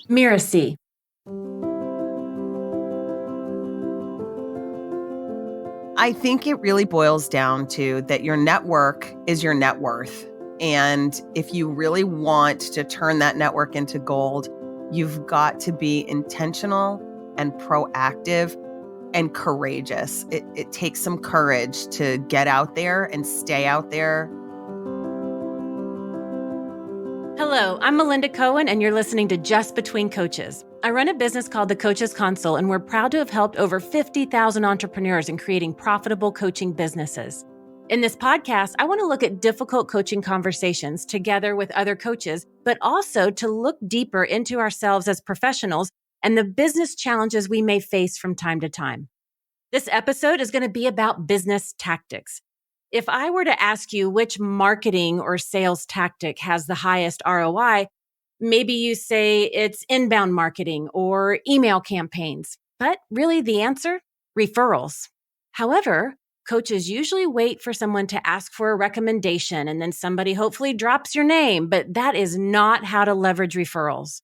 Mirasee. I think it really boils down to that your network is your net worth. And if you really want to turn that network into gold, you've got to be intentional and proactive and courageous. It takes some courage to get out there and stay out there. Hello, I'm Melinda Cohan, and you're listening to Just Between Coaches. I run a business called The Coaches Console, and we're proud to have helped over 50,000 entrepreneurs in creating profitable coaching businesses. In this podcast, I want to look at difficult coaching conversations together with other coaches, but also to look deeper into ourselves as professionals and the business challenges we may face from time to time. This episode is going to be about business tactics. If I were to ask you which marketing or sales tactic has the highest ROI, maybe you say it's inbound marketing or email campaigns. But really the answer? Referrals. However, coaches usually wait for someone to ask for a recommendation and then somebody hopefully drops your name, but that is not how to leverage referrals.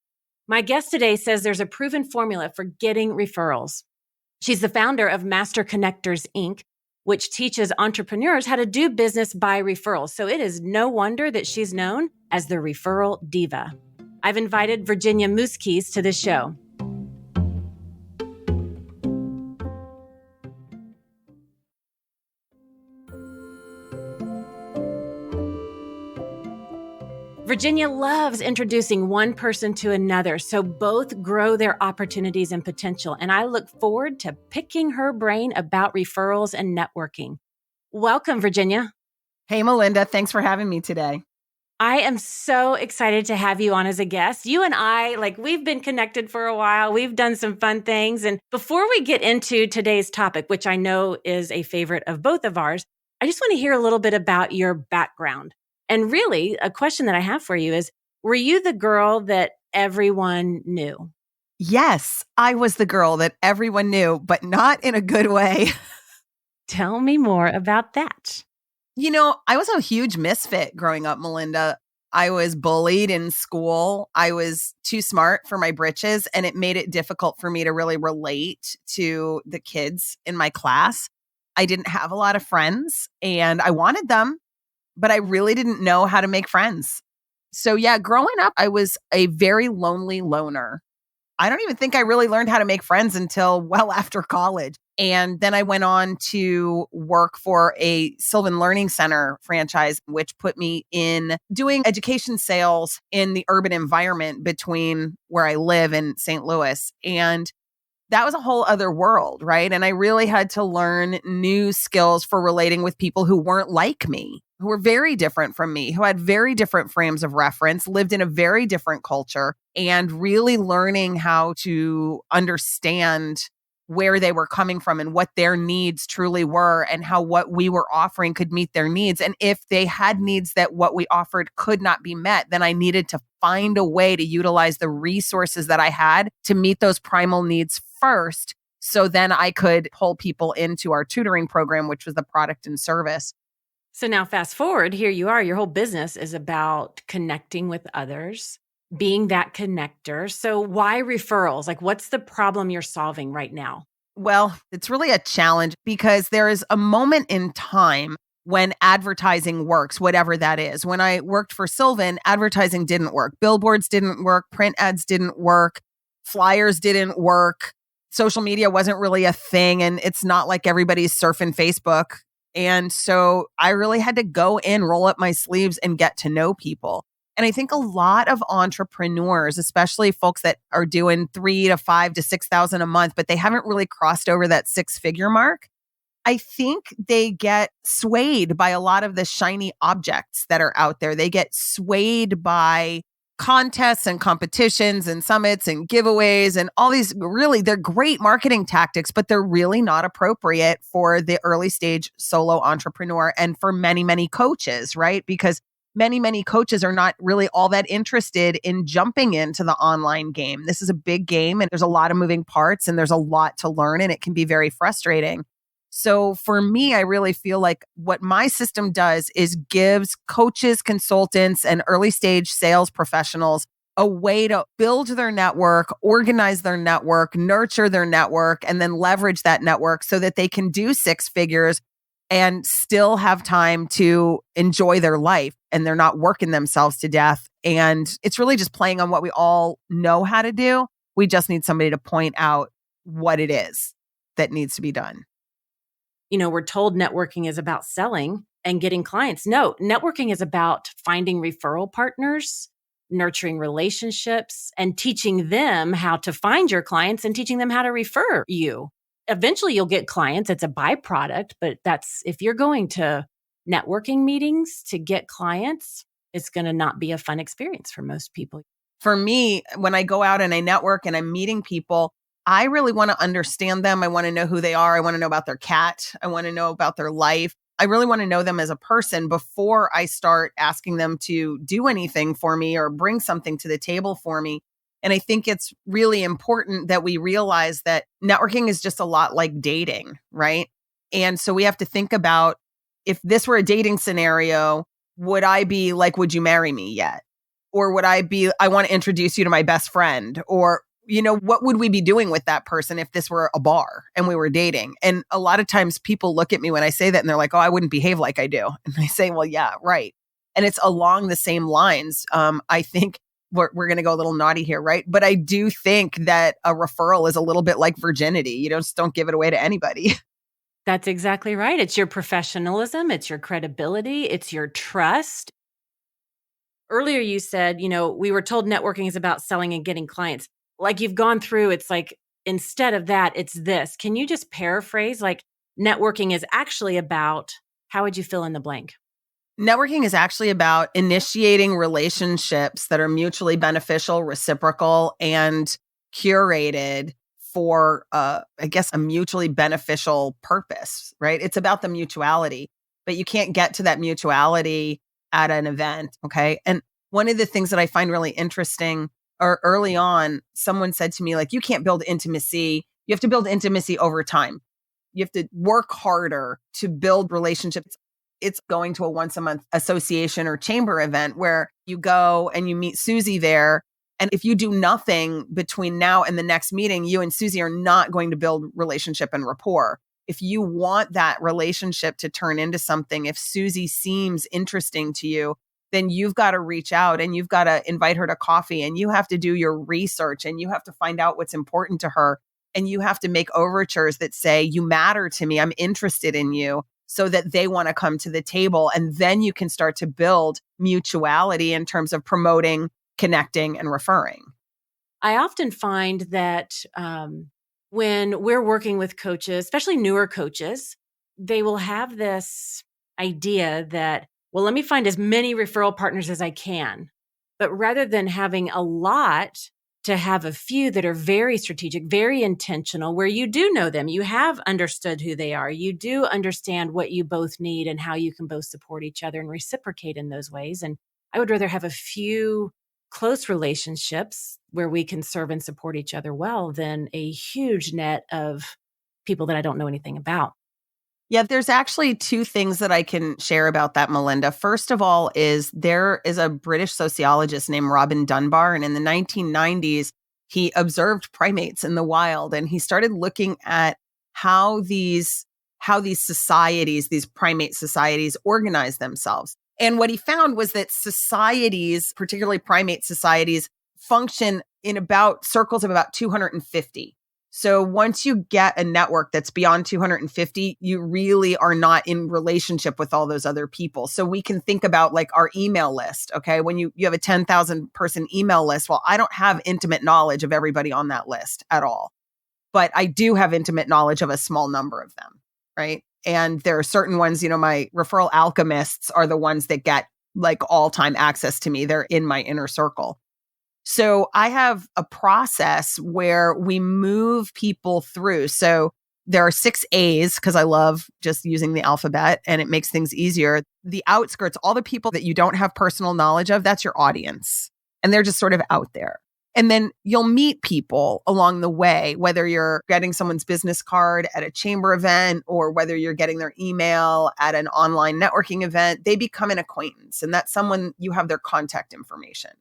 My guest today says there's a proven formula for getting referrals. She's the founder of Master Connectors, Inc., which teaches entrepreneurs how to do business by referrals. So it is no wonder that she's known as the Referral Diva. I've invited Virgina Muzquiz to the show. Virginia loves introducing one person to another so both grow their opportunities and potential, and I look forward to picking her brain about referrals and networking. Welcome, Virginia. Hey, Melinda, thanks for having me today. I am so excited to have you on as a guest. You and I, we've been connected for a while. We've done some fun things. And before we get into today's topic, which I know is a favorite of both of ours, I just want to hear a little bit about your background. And really, a question that I have for you is, were you the girl that everyone knew? Yes, I was the girl that everyone knew, but not in a good way. Tell me more about that. You know, I was a huge misfit growing up, Melinda. I was bullied in school. I was too smart for my britches, and it made it difficult for me to really relate to the kids in my class. I didn't have a lot of friends, and I wanted them, but I really didn't know how to make friends. So yeah, growing up, I was a very lonely loner. I don't even think I really learned how to make friends until well after college. And then I went on to work for a Sylvan Learning Center franchise, which put me in doing education sales in the urban environment between where I live in St. Louis. And that was a whole other world, right? And I really had to learn new skills for relating with people who weren't like me, who were very different from me, who had very different frames of reference, lived in a very different culture, and really learning how to understand where they were coming from and what their needs truly were and how what we were offering could meet their needs. And if they had needs that what we offered could not be met, then I needed to find a way to utilize the resources that I had to meet those primal needs first. So then I could pull people into our tutoring program, which was the product and service. So now fast forward, here you are, your whole business is about connecting with others, being that connector. So why referrals? What's the problem you're solving right now? Well, it's really a challenge because there is a moment in time when advertising works, whatever that is. When I worked for Sylvan, advertising didn't work. Billboards didn't work. Print ads didn't work. Flyers didn't work. Social media wasn't really a thing. And it's not like everybody's surfing Facebook. And so I really had to go in, roll up my sleeves and get to know people. And I think a lot of entrepreneurs, especially folks that are doing 3 to 5 to 6,000 a month, but they haven't really crossed over that 6-figure mark. I think they get swayed by a lot of the shiny objects that are out there. They get swayed by contests and competitions and summits and giveaways and all these. Really, they're great marketing tactics, but they're really not appropriate for the early stage solo entrepreneur and for many, many coaches, right? Because many coaches are not really all that interested in jumping into the online game. This is a big game and there's a lot of moving parts and there's a lot to learn and it can be very frustrating. So for me, I really feel like what my system does is gives coaches, consultants, and early stage sales professionals a way to build their network, organize their network, nurture their network, and then leverage that network so that they can do six figures and still have time to enjoy their life and they're not working themselves to death. And it's really just playing on what we all know how to do. We just need somebody to point out what it is that needs to be done. We're told networking is about selling and getting clients. No, networking is about finding referral partners, nurturing relationships, and teaching them how to find your clients and teaching them how to refer you. Eventually you'll get clients. It's a byproduct, but if you're going to networking meetings to get clients, it's going to not be a fun experience for most people. For me, when I go out and I network and I'm meeting people, I really want to understand them. I want to know who they are. I want to know about their cat. I want to know about their life. I really want to know them as a person before I start asking them to do anything for me or bring something to the table for me. And I think it's really important that we realize that networking is just a lot like dating, right? And so we have to think about, if this were a dating scenario, would I be like, would you marry me yet? Or would I be, I want to introduce you to my best friend? Or, what would we be doing with that person if this were a bar and we were dating? And a lot of times people look at me when I say that and they're like, oh, I wouldn't behave like I do. And I say, well, yeah, right. And it's along the same lines. I think we're going to go a little naughty here, right? But I do think that a referral is a little bit like virginity. You just don't give it away to anybody. That's exactly right. It's your professionalism. It's your credibility. It's your trust. Earlier, you said, we were told networking is about selling and getting clients. Like you've gone through, it's like, instead of that, it's this. Can you just paraphrase? Like, networking is actually about, how would you fill in the blank? Networking is actually about initiating relationships that are mutually beneficial, reciprocal, and curated for, a mutually beneficial purpose, right? It's about the mutuality, but you can't get to that mutuality at an event, okay? And one of the things that I find really interesting, or early on, someone said to me, like, you can't build intimacy. You have to build intimacy over time. You have to work harder to build relationships. It's going to a once a month association or chamber event where you go and you meet Susie there. And if you do nothing between now and the next meeting, you and Susie are not going to build relationship and rapport. If you want that relationship to turn into something, if Susie seems interesting to you, then you've got to reach out and you've got to invite her to coffee and you have to do your research and you have to find out what's important to her. And you have to make overtures that say, you matter to me, I'm interested in you, so that they want to come to the table. And then you can start to build mutuality in terms of promoting, connecting, and referring. I often find that when we're working with coaches, especially newer coaches, they will have this idea that, well, let me find as many referral partners as I can. But rather than having a lot, to have a few that are very strategic, very intentional, where you do know them, you have understood who they are, you do understand what you both need and how you can both support each other and reciprocate in those ways. And I would rather have a few close relationships where we can serve and support each other well than a huge net of people that I don't know anything about. Yeah, there's actually two things that I can share about that, Melinda. First of all, there is a British sociologist named Robin Dunbar, and in the 1990s, he observed primates in the wild, and he started looking at how these societies, these primate societies, organize themselves. And what he found was that societies, particularly primate societies, function in about circles of about 250. So once you get a network that's beyond 250, you really are not in relationship with all those other people. So we can think about like our email list. Okay. When you have a 10,000 person email list, well, I don't have intimate knowledge of everybody on that list at all, but I do have intimate knowledge of a small number of them. Right. And there are certain ones, my referral alchemists are the ones that get like all-time access to me. They're in my inner circle. So I have a process where we move people through. So there are 6 A's because I love just using the alphabet and it makes things easier. The outskirts, all the people that you don't have personal knowledge of, that's your audience. And they're just sort of out there. And then you'll meet people along the way, whether you're getting someone's business card at a chamber event or whether you're getting their email at an online networking event, they become an acquaintance. And that's someone, you have their contact information.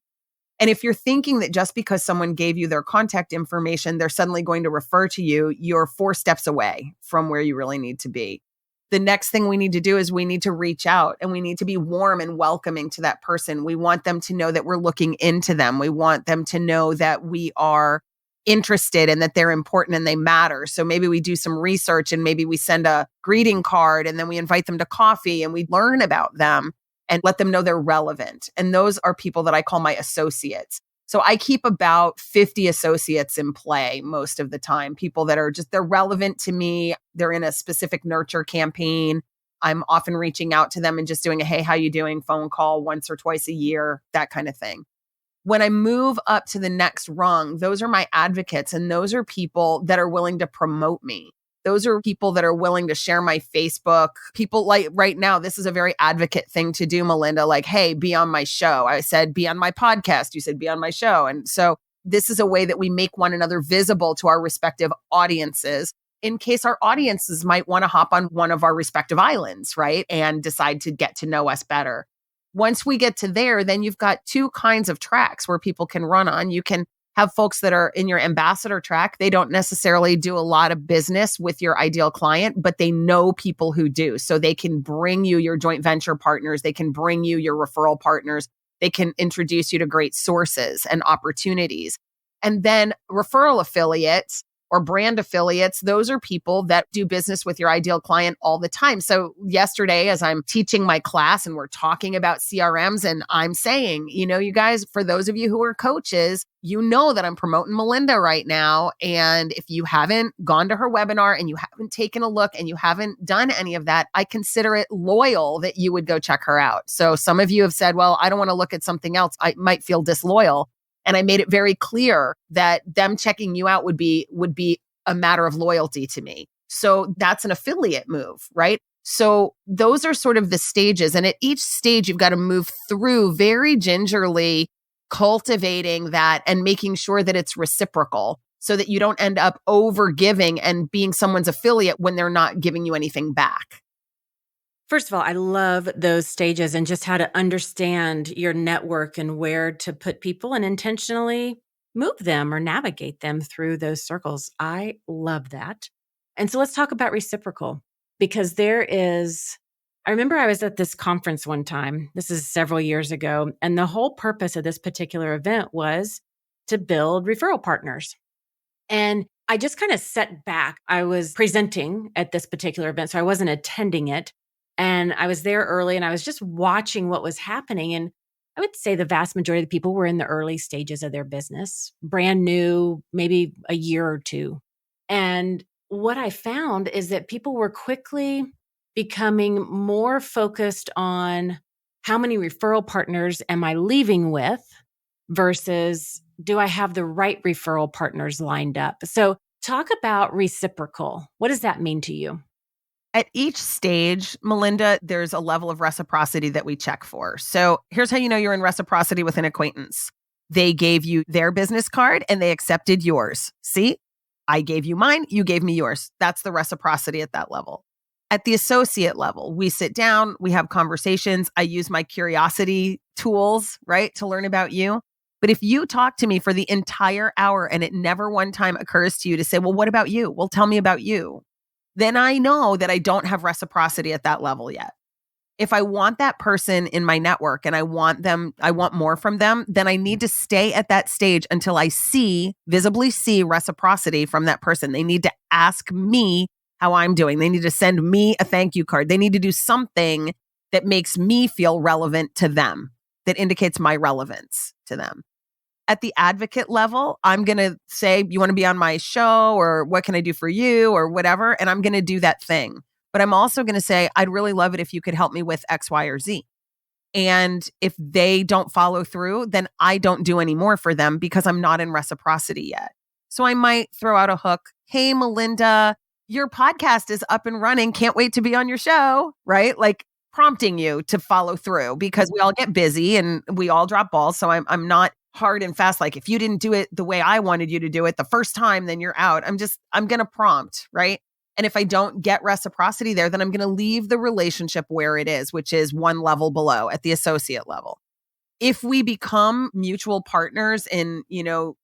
And if you're thinking that just because someone gave you their contact information, they're suddenly going to refer to you, you're 4 steps away from where you really need to be. The next thing we need to do is we need to reach out and we need to be warm and welcoming to that person. We want them to know that we're looking into them. We want them to know that we are interested and that they're important and they matter. So maybe we do some research and maybe we send a greeting card and then we invite them to coffee and we learn about them and let them know they're relevant. And those are people that I call my associates. So I keep about 50 associates in play most of the time, people that are just, they're relevant to me. They're in a specific nurture campaign. I'm often reaching out to them and just doing a, hey, how you doing? Phone call once or twice a year, that kind of thing. When I move up to the next rung, those are my advocates. And those are people that are willing to promote me. Those are people that are willing to share my Facebook. People like right now, this is a very advocate thing to do, Melinda, like, hey, be on my show. I said, be on my podcast. You said, be on my show. And so this is a way that we make one another visible to our respective audiences in case our audiences might want to hop on one of our respective islands, right? And decide to get to know us better. Once we get to there, then you've got 2 kinds of tracks where people can run on. You can have folks that are in your ambassador track. They don't necessarily do a lot of business with your ideal client, but they know people who do. So they can bring you your joint venture partners. They can bring you your referral partners. They can introduce you to great sources and opportunities. And then referral affiliates or brand affiliates, those are people that do business with your ideal client all the time. So yesterday, as I'm teaching my class and we're talking about CRMs and I'm saying, you guys, for those of you who are coaches, you know that I'm promoting Melinda right now. And if you haven't gone to her webinar and you haven't taken a look and you haven't done any of that, I consider it loyal that you would go check her out. So some of you have said, well, I don't want to look at something else. I might feel disloyal. And I made it very clear that them checking you out would be a matter of loyalty to me. So that's an affiliate move, right? So those are sort of the stages. And at each stage, you've got to move through very gingerly cultivating that and making sure that it's reciprocal so that you don't end up over giving and being someone's affiliate when they're not giving you anything back. First of all, I love those stages and just how to understand your network and where to put people and intentionally move them or navigate them through those circles. I love that. And so let's talk about reciprocal because I remember I was at this conference one time. This is several years ago. And the whole purpose of this particular event was to build referral partners. And I just kind of sat back. I was presenting at this particular event, so I wasn't attending it. And I was there early and I was just watching what was happening. And I would say the vast majority of the people were in the early stages of their business, brand new, maybe a year or 2. And what I found is that people were quickly becoming more focused on how many referral partners am I leaving with versus do I have the right referral partners lined up? So talk about reciprocal. What does that mean to you? At each stage, Melinda, there's a level of reciprocity that we check for. So here's how you know you're in reciprocity with an acquaintance. They gave you their business card and they accepted yours. See, I gave you mine, you gave me yours. That's the reciprocity at that level. At the associate level, we sit down, we have conversations. I use my curiosity tools, right, to learn about you. But if you talk to me for the entire hour and it never one time occurs to you to say, well, what about you? Well, tell me about you. Then I know that I don't have reciprocity at that level yet. If I want that person in my network and I want more from them, then I need to stay at that stage until I visibly see reciprocity from that person. They need to ask me how I'm doing. They need to send me a thank you card. They need to do something that makes me feel relevant to them, that indicates my relevance to them. At the advocate level, I'm going to say, you want to be on my show or what can I do for you or whatever? And I'm going to do that thing. But I'm also going to say, I'd really love it if you could help me with X, Y, or Z. And if they don't follow through, then I don't do any more for them because I'm not in reciprocity yet. So I might throw out a hook. Hey, Melinda, your podcast is up and running. Can't wait to be on your show, right? Like prompting you to follow through because we all get busy and we all drop balls. So I'm not hard and fast. Like if you didn't do it the way I wanted you to do it the first time, then you're out. I'm going to prompt, right? And if I don't get reciprocity there, then I'm going to leave the relationship where it is, which is one level below at the associate level. if we become mutual partners in,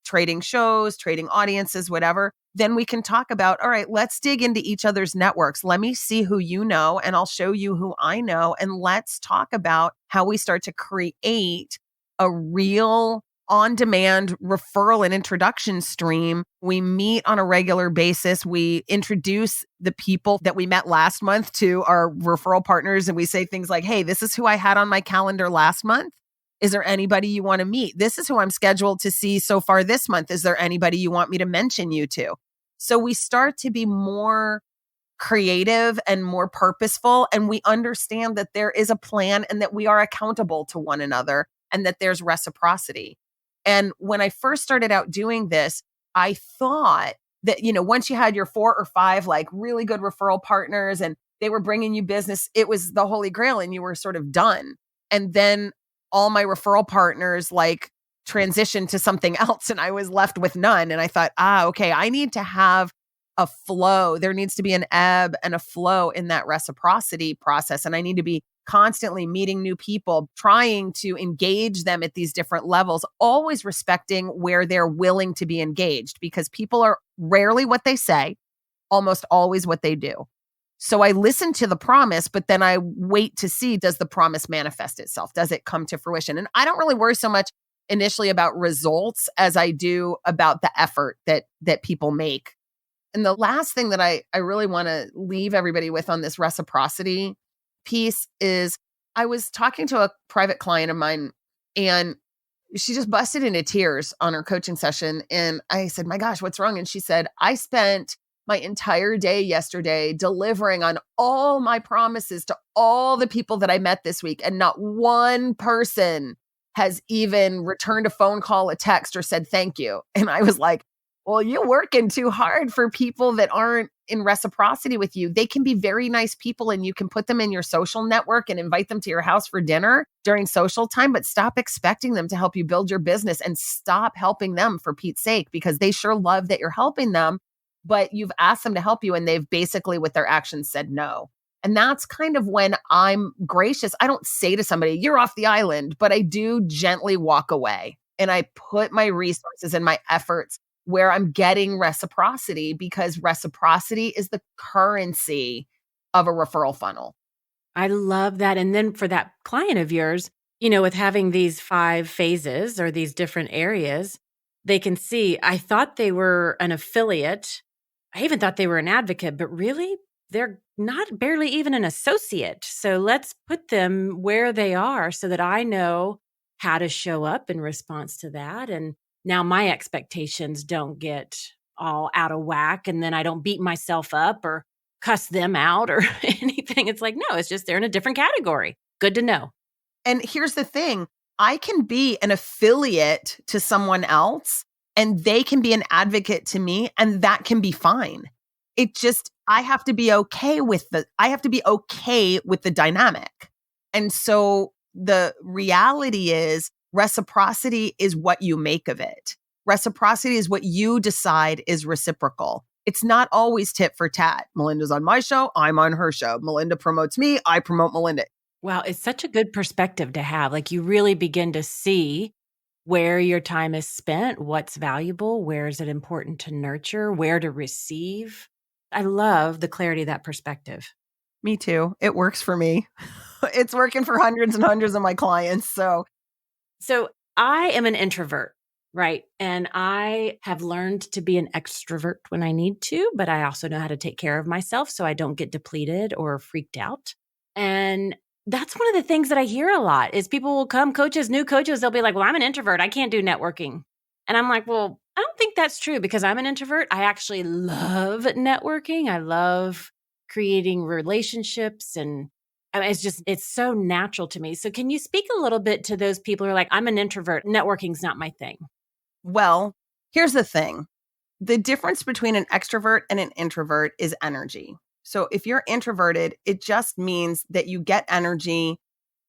trading shows, trading audiences, whatever, then we can talk about, all right, let's dig into each other's networks. Let me see who you know, and I'll show you who I know. And let's talk about how we start to create a real on-demand referral and introduction stream. We meet on a regular basis. We introduce the people that we met last month to our referral partners, and we say things like, hey, this is who I had on my calendar last month. Is there anybody you want to meet? This is who I'm scheduled to see so far this month. Is there anybody you want me to mention you to? So we start to be more creative and more purposeful, and we understand that there is a plan and that we are accountable to one another and that there's reciprocity. And when I first started out doing this, I thought that, once you had your 4 or 5 like really good referral partners and they were bringing you business, it was the holy grail and you were sort of done. And then all my referral partners like transitioned to something else and I was left with none. And I thought, okay, I need to have a flow. There needs to be an ebb and a flow in that reciprocity process. And I need to be constantly meeting new people, trying to engage them at these different levels, always respecting where they're willing to be engaged, because people are rarely what they say, almost always what they do. So I listen to the promise, but then I wait to see, does the promise manifest itself? Does it come to fruition? And I don't really worry so much initially about results as I do about the effort that people make. And the last thing that I really want to leave everybody with on this reciprocity piece is I was talking to a private client of mine and she just busted into tears on her coaching session. And I said, my gosh, what's wrong? And she said, I spent my entire day yesterday delivering on all my promises to all the people that I met this week. And not one person has even returned a phone call, a text, or said thank you. And I was like, well, you're working too hard for people that aren't in reciprocity with you. They can be very nice people and you can put them in your social network and invite them to your house for dinner during social time, but stop expecting them to help you build your business and stop helping them for Pete's sake, because they sure love that you're helping them, but you've asked them to help you and they've basically with their actions said no. And that's kind of when I'm gracious. I don't say to somebody, you're off the island, but I do gently walk away and I put my resources and my efforts where I'm getting reciprocity, because reciprocity is the currency of a referral funnel. I love that. And then for that client of yours, with having these 5 phases or these different areas, they can see, I thought they were an affiliate. I even thought they were an advocate, but really they're not barely even an associate. So let's put them where they are so that I know how to show up in response to that. And now my expectations don't get all out of whack and then I don't beat myself up or cuss them out or anything. It's like, no, it's just they're in a different category. Good to know. And here's the thing. I can be an affiliate to someone else and they can be an advocate to me, and that can be fine. It just, I have to be okay with the dynamic. And so the reality is, reciprocity is what you make of it. Reciprocity is what you decide is reciprocal. It's not always tit for tat. Melinda's on my show, I'm on her show. Melinda promotes me, I promote Melinda. Wow, it's such a good perspective to have. Like you really begin to see where your time is spent, what's valuable, where is it important to nurture, where to receive. I love the clarity of that perspective. Me too. It works for me. It's working for hundreds and hundreds of my clients. So I am an introvert, right? And I have learned to be an extrovert when I need to, but I also know how to take care of myself so I don't get depleted or freaked out. And that's one of the things that I hear a lot is people will come, new coaches, they'll be like, well, I'm an introvert. I can't do networking. And I'm like, well, I don't think that's true because I'm an introvert. I actually love networking. I love creating relationships and it's so natural to me. So can you speak a little bit to those people who are like, I'm an introvert, networking's not my thing? Well, here's the thing. The difference between an extrovert and an introvert is energy. So if you're introverted, it just means that you get energy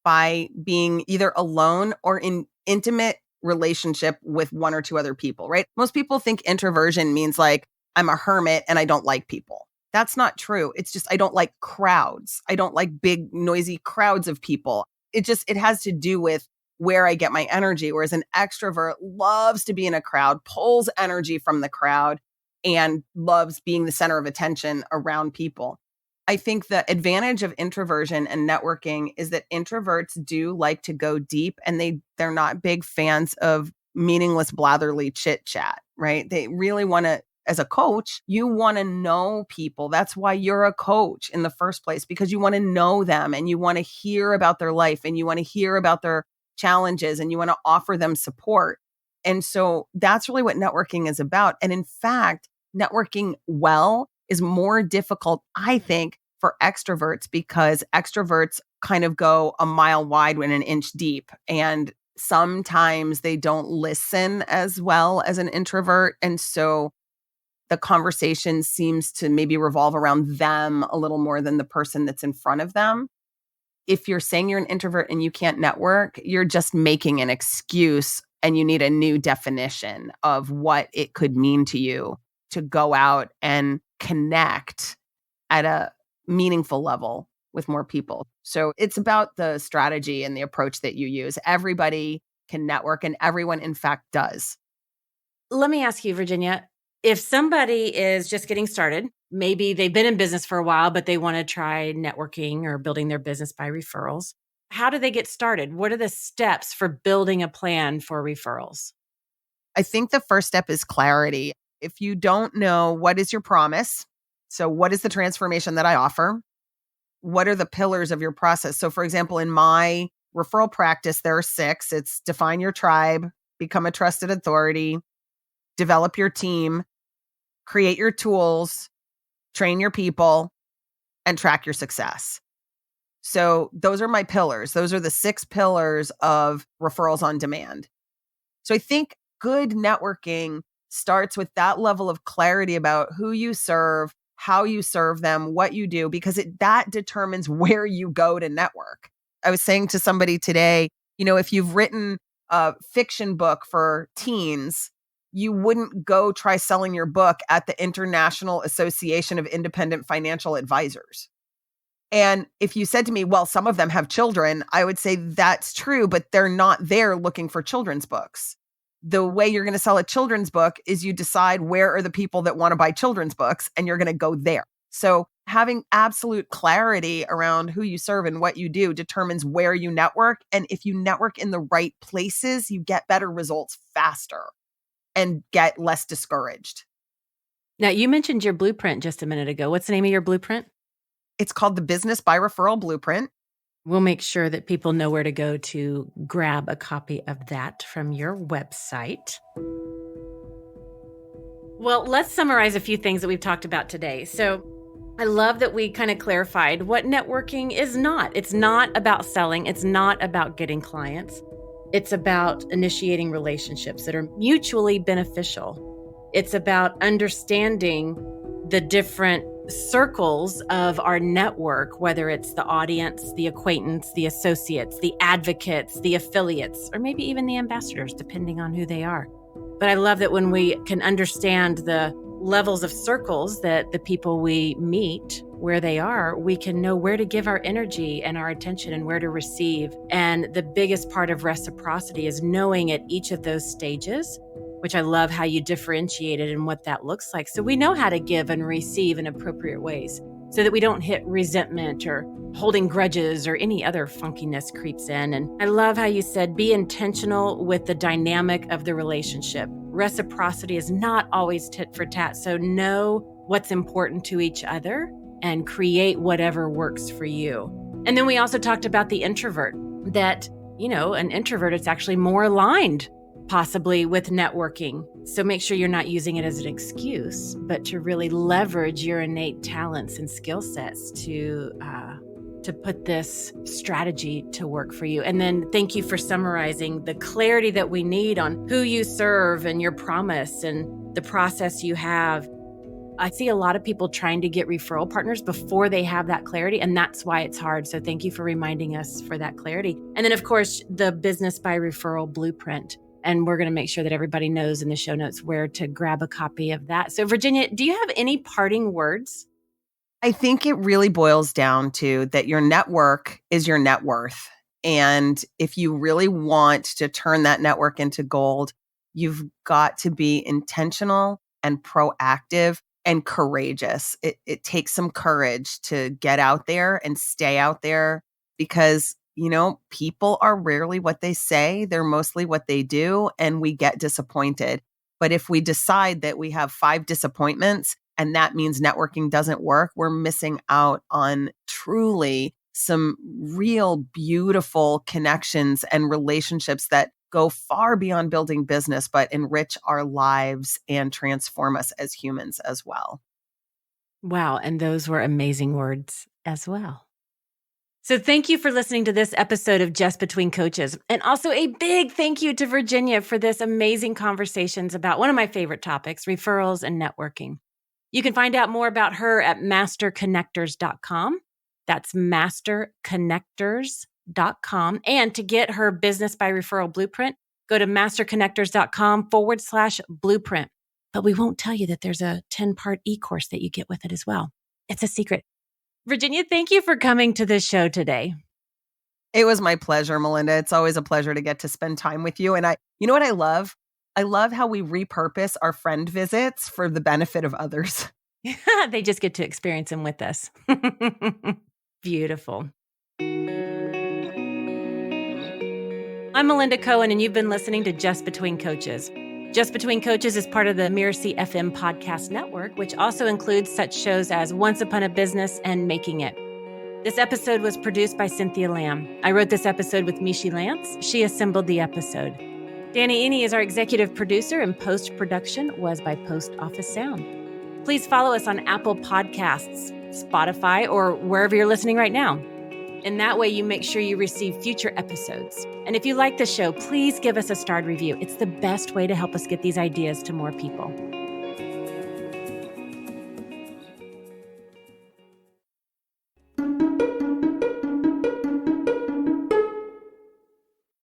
by being either alone or in intimate relationship with 1 or 2 other people, right? Most people think introversion means like, I'm a hermit and I don't like people. That's not true. It's just, I don't like crowds. I don't like big, noisy crowds of people. It has to do with where I get my energy. Whereas an extrovert loves to be in a crowd, pulls energy from the crowd, and loves being the center of attention around people. I think the advantage of introversion and networking is that introverts do like to go deep, and they're not big fans of meaningless blatherly chit chat, right? They really want to, as a coach, you want to know people. That's why you're a coach in the first place, because you want to know them and you want to hear about their life and you want to hear about their challenges and you want to offer them support. And so that's really what networking is about. And in fact, networking well is more difficult, I think, for extroverts, because extroverts kind of go a mile wide when an inch deep. And sometimes they don't listen as well as an introvert. And so the conversation seems to maybe revolve around them a little more than the person that's in front of them. If you're saying you're an introvert and you can't network, you're just making an excuse, and you need a new definition of what it could mean to you to go out and connect at a meaningful level with more people. So it's about the strategy and the approach that you use. Everybody can network, and everyone, in fact, does. Let me ask you, Virginia, if somebody is just getting started, maybe they've been in business for a while, but they want to try networking or building their business by referrals, how do they get started? What are the steps for building a plan for referrals? I think the first step is clarity. If you don't know, what is your promise? So what is the transformation that I offer? What are the pillars of your process? So for example, in my referral practice, there are 6. It's define your tribe, become a trusted authority, develop your team, create your tools, train your people, and track your success. So those are my pillars. Those are the 6 pillars of referrals on demand. So I think good networking starts with that level of clarity about who you serve, how you serve them, what you do, because that determines where you go to network. I was saying to somebody today, if you've written a fiction book for teens, you wouldn't go try selling your book at the International Association of Independent Financial Advisors. And if you said to me, well, some of them have children, I would say that's true, but they're not there looking for children's books. The way you're going to sell a children's book is you decide where are the people that want to buy children's books, and you're going to go there. So having absolute clarity around who you serve and what you do determines where you network. And if you network in the right places, you get better results faster and get less discouraged. Now, you mentioned your blueprint just a minute ago. What's the name of your blueprint? It's called the Business by Referral Blueprint. We'll make sure that people know where to go to grab a copy of that from your website. Well, let's summarize a few things that we've talked about today. So I love that we kind of clarified what networking is not. It's not about selling. It's not about getting clients. It's about initiating relationships that are mutually beneficial. It's about understanding the different circles of our network, whether it's the audience, the acquaintance, the associates, the advocates, the affiliates, or maybe even the ambassadors, depending on who they are. But I love that when we can understand the levels of circles that the people we meet, where they are, we can know where to give our energy and our attention and where to receive. And the biggest part of reciprocity is knowing at each of those stages, which I love how you differentiated and what that looks like. So we know how to give and receive in appropriate ways so that we don't hit resentment or holding grudges or any other funkiness creeps in. And I love how you said, be intentional with the dynamic of the relationship. Reciprocity is not always tit for tat. So know what's important to each other and create whatever works for you. And then we also talked about the introvert, that, an introvert is actually more aligned possibly with networking. So make sure you're not using it as an excuse, but to really leverage your innate talents and skill sets to put this strategy to work for you. And then thank you for summarizing the clarity that we need on who you serve and your promise and the process you have. I see a lot of people trying to get referral partners before they have that clarity, and that's why it's hard. So thank you for reminding us for that clarity. And then, of course, the Business by Referral Blueprint. And we're going to make sure that everybody knows in the show notes where to grab a copy of that. So, Virginia, do you have any parting words? I think it really boils down to that your network is your net worth. And if you really want to turn that network into gold, you've got to be intentional and proactive and courageous. It takes some courage to get out there and stay out there because, people are rarely what they say. They're mostly what they do, and we get disappointed. But if we decide that we have 5 disappointments and that means networking doesn't work, we're missing out on truly some real beautiful connections and relationships that go far beyond building business, but enrich our lives and transform us as humans as well. Wow. And those were amazing words as well. So thank you for listening to this episode of Just Between Coaches. And also a big thank you to Virginia for this amazing conversations about one of my favorite topics, referrals and networking. You can find out more about her at masterconnectors.com. That's masterconnectors.com. And to get her Business by Referral Blueprint, go to masterconnectors.com/blueprint. But we won't tell you that there's a 10-part e-course that you get with it as well. It's a secret. Virginia, thank you for coming to this show today. It was my pleasure, Melinda. It's always a pleasure to get to spend time with you. And you know what I love? I love how we repurpose our friend visits for the benefit of others. They just get to experience them with us. Beautiful. I'm Melinda Cohan, and you've been listening to Just Between Coaches. Just Between Coaches is part of the Mirasee FM podcast network, which also includes such shows as Once Upon a Business and Making It. This episode was produced by Cynthia Lamb. I wrote this episode with Michi Lantz. She assembled the episode. Danny Iny is our executive producer, and post-production was by Post Office Sound. Please follow us on Apple Podcasts, Spotify, or wherever you're listening right now. And that way you make sure you receive future episodes. And if you like the show, please give us a starred review. It's the best way to help us get these ideas to more people.